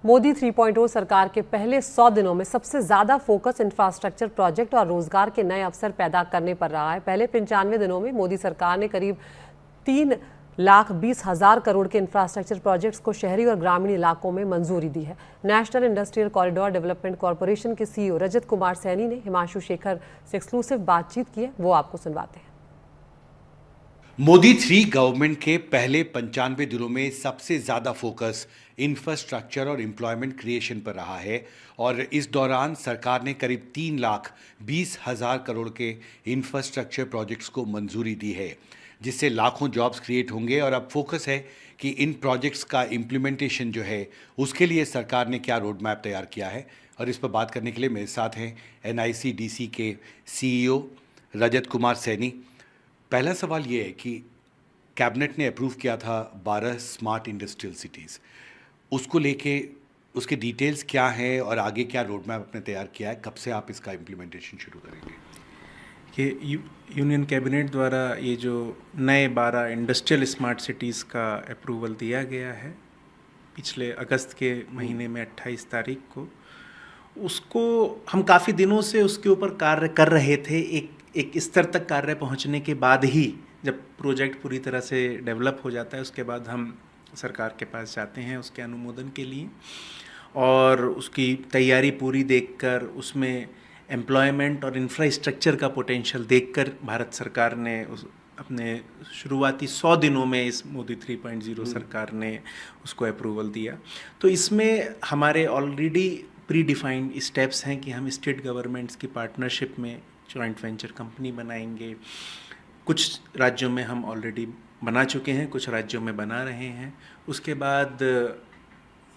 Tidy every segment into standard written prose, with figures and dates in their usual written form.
मोदी 3.0 सरकार के पहले 100 दिनों में सबसे ज्यादा फोकस इंफ्रास्ट्रक्चर प्रोजेक्ट और रोजगार के नए अवसर पैदा करने पर रहा है। पहले 95 दिनों में मोदी सरकार ने करीब 3,20,000 करोड़ के इंफ्रास्ट्रक्चर प्रोजेक्ट्स को शहरी और ग्रामीण इलाकों में मंजूरी दी है। National industrial corridor development corporation के सीईओ रजत कुमार सैनी ने हिमांशु शेखर से एक्सक्लूसिव बातचीत की है, वो आपको सुनवाते हैं। मोदी 3 गवर्नमेंट के पहले 95 दिनों में सबसे ज़्यादा फोकस इंफ्रास्ट्रक्चर और एम्प्लॉयमेंट क्रिएशन पर रहा है और इस दौरान सरकार ने करीब 3,20,000 करोड़ के इंफ्रास्ट्रक्चर प्रोजेक्ट्स को मंजूरी दी है, जिससे लाखों जॉब्स क्रिएट होंगे। और अब फोकस है कि इन प्रोजेक्ट्स का इम्प्लीमेंटेशन जो है उसके लिए सरकार ने क्या रोड मैप तैयार किया है। और इस पर बात करने के लिए मेरे साथ हैं NICDC के CEO रजत कुमार सैनी। पहला सवाल ये है कि कैबिनेट ने अप्रूव किया था 12 स्मार्ट इंडस्ट्रियल सिटीज़, उसको लेके उसके डिटेल्स क्या हैं और आगे क्या रोड मैप आपने तैयार किया है, कब से आप इसका इम्प्लीमेंटेशन शुरू करेंगे? ये यूनियन कैबिनेट द्वारा ये जो नए 12 इंडस्ट्रियल स्मार्ट सिटीज़ का अप्रूवल दिया गया है पिछले अगस्त के महीने में 28 तारीख को, उसको हम काफ़ी दिनों से उसके ऊपर कार्य कर रहे थे। एक स्तर तक कार्य पहुंचने के बाद ही जब प्रोजेक्ट पूरी तरह से डेवलप हो जाता है उसके बाद हम सरकार के पास जाते हैं उसके अनुमोदन के लिए, और उसकी तैयारी पूरी देखकर उसमें एम्प्लॉयमेंट और इंफ्रास्ट्रक्चर का पोटेंशियल देखकर भारत सरकार ने अपने शुरुआती 100 दिनों में इस मोदी 3.0 सरकार ने उसको अप्रूवल दिया। तो इसमें हमारे ऑलरेडी प्री डिफाइंड स्टेप्स हैं कि हम स्टेट गवर्नमेंट्स की पार्टनरशिप में जॉइंट वेंचर कंपनी बनाएंगे। कुछ राज्यों में हम ऑलरेडी बना चुके हैं, कुछ राज्यों में बना रहे हैं। उसके बाद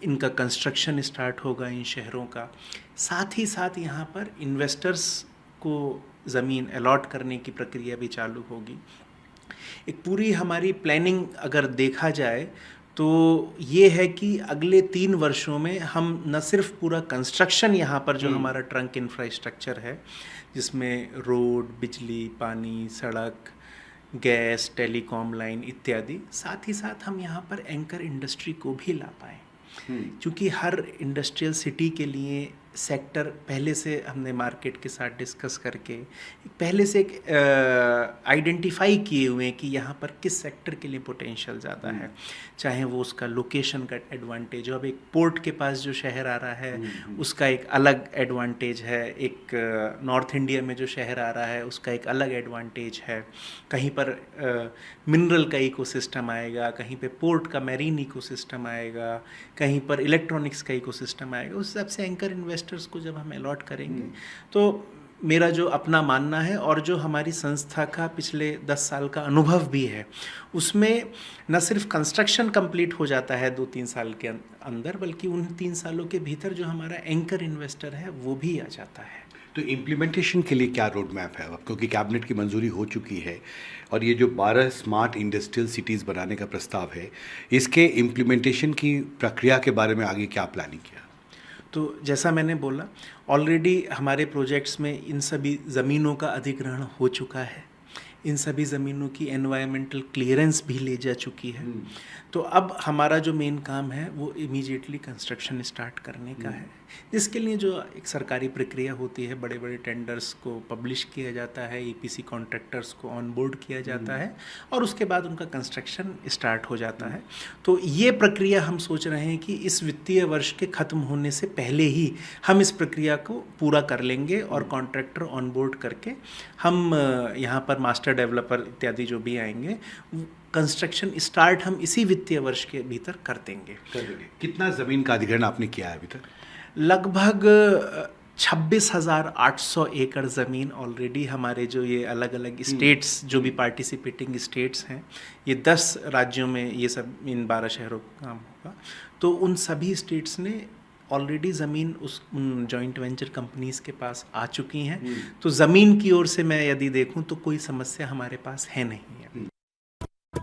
इनका कंस्ट्रक्शन स्टार्ट होगा इन शहरों का। साथ ही साथ यहाँ पर इन्वेस्टर्स को ज़मीन अलॉट करने की प्रक्रिया भी चालू होगी। एक पूरी हमारी प्लानिंग अगर देखा जाए तो ये है कि अगले 3 वर्षों में हम न सिर्फ पूरा कंस्ट्रक्शन यहाँ पर जो हमारा ट्रंक इंफ्रास्ट्रक्चर है जिसमें रोड, बिजली, पानी, सड़क, गैस, टेलीकॉम लाइन इत्यादि, साथ ही साथ हम यहाँ पर एंकर इंडस्ट्री को भी ला पाएँ, क्योंकि हर इंडस्ट्रियल सिटी के लिए सेक्टर पहले से हमने मार्केट के साथ डिस्कस करके पहले से आइडेंटिफाई किए हुए हैं कि यहाँ पर किस सेक्टर के लिए पोटेंशियल ज़्यादा है, चाहे वो उसका लोकेशन का एडवांटेज हो। अब एक पोर्ट के पास जो शहर आ रहा है उसका एक अलग एडवांटेज है, एक नॉर्थ इंडिया में जो शहर आ रहा है उसका एक अलग एडवांटेज है। कहीं पर मिनरल का इकोसिस्टम आएगा, कहीं पे पोर्ट का मैरीन इकोसिस्टम आएगा, कहीं पर इलेक्ट्रॉनिक्स का इकोसिस्टम आएगा। उस हिसाब से एंकर इन्वेस्टर्स को जब हम अलॉट करेंगे तो मेरा जो अपना मानना है और जो हमारी संस्था का पिछले 10 साल का अनुभव भी है उसमें न सिर्फ कंस्ट्रक्शन कंप्लीट हो जाता है 2-3 साल के अंदर, बल्कि उन 3 सालों के भीतर जो हमारा एंकर इन्वेस्टर है वो भी आ जाता है। तो इम्प्लीमेंटेशन के लिए क्या रोड मैप है अब, क्योंकि कैबिनेट की मंजूरी हो चुकी है और ये जो 12 स्मार्ट इंडस्ट्रियल सिटीज़ बनाने का प्रस्ताव है, इसके इम्प्लीमेंटेशन की प्रक्रिया के बारे में आगे क्या प्लानिंग किया? तो जैसा मैंने बोला, ऑलरेडी हमारे प्रोजेक्ट्स में इन सभी ज़मीनों का अधिग्रहण हो चुका है, इन सभी ज़मीनों की एनवायरमेंटल क्लियरेंस भी ले जा चुकी है। तो अब हमारा जो मेन काम है वो इमीडिएटली कंस्ट्रक्शन स्टार्ट करने का है, जिसके लिए जो एक सरकारी प्रक्रिया होती है, बड़े बड़े टेंडर्स को पब्लिश किया जाता है, EPC कॉन्ट्रैक्टर्स को ऑन बोर्ड किया जाता है और उसके बाद उनका कंस्ट्रक्शन स्टार्ट हो जाता है। तो ये प्रक्रिया हम सोच रहे हैं कि इस वित्तीय वर्ष के ख़त्म होने से पहले ही हम इस प्रक्रिया को पूरा कर लेंगे और कॉन्ट्रैक्टर ऑन बोर्ड करके हम यहाँ पर मास्टर डेवलपर इत्यादि जो भी आएंगे कंस्ट्रक्शन स्टार्ट हम इसी वित्तीय वर्ष के भीतर कर देंगे। कितना ज़मीन का अधिग्रहण आपने किया है अभी तक? लगभग 26,800 एकड़ ज़मीन ऑलरेडी हमारे जो ये अलग अलग स्टेट्स जो भी पार्टिसिपेटिंग स्टेट्स हैं, ये 10 राज्यों में ये सब इन 12 शहरों का काम होगा। तो उन सभी स्टेट्स ने ऑलरेडी ज़मीन उस जॉइंट वेंचर कंपनीज़ के पास आ चुकी हैं। तो ज़मीन की ओर से मैं यदि देखूं तो कोई समस्या हमारे पास है नहीं।